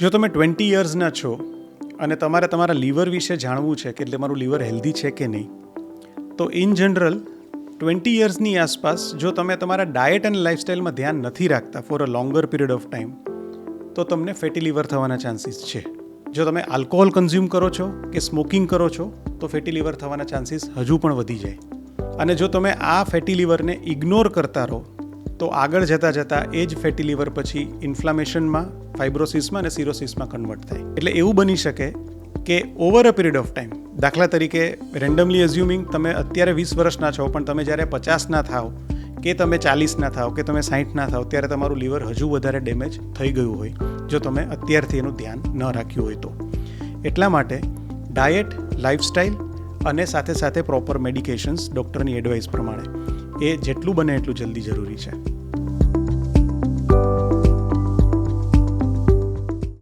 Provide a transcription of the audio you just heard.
જો તમે 20 યર્સના છો અને તમારે તમારા લીવર વિશે જાણવું છે કે તમારું લીવર હેલ્ધી છે કે નહીં, તો ઇન જનરલ 20 યર્સની આસપાસ જો તમે તમારા ડાયટ અને લાઇફસ્ટાઇલમાં ધ્યાન નથી રાખતા for a longer period of time, તો તમને ફેટી લીવર થવાના ચાન્સીસ છે. જો તમે આલ્કોહોલ કન્ઝ્યુમ કરો છો કે સ્મોકિંગ કરો છો તો ફેટી લીવર થવાના ચાન્સીસ હજુ પણ વધી જાય. અને જો તમે આ ફેટી લીવરને ઇગ્નોર કરતા રહો તો આગળ જતાં એ જ ફેટી લીવર પછી ઇન્ફ્લામેશનમાં, ફાઇબ્રોસિસમાં અને સિરોસિસમાં કન્વર્ટ થાય. એટલે એવું બની શકે કે over a period of time, દાખલા તરીકે રેન્ડમલી એઝ્યુમિંગ તમે અત્યારે 20 વર્ષના છો, પણ તમે જ્યારે 50ના થાવ કે તમે 40ના થાવ કે તમે 60ના થાવ ત્યારે તમારું લીવર હજુ વધારે ડેમેજ થઈ ગયું હોય, જો તમે અત્યારથી એનું ધ્યાન ન રાખ્યું હોય તો. એટલા માટે ડાયટ, લાઇફસ્ટાઇલ અને સાથે પ્રોપર મેડિકેશન્સ ડૉક્ટરની એડવાઇસ પ્રમાણે એ જેટલું બને એટલું જલ્દી જરૂરી છે.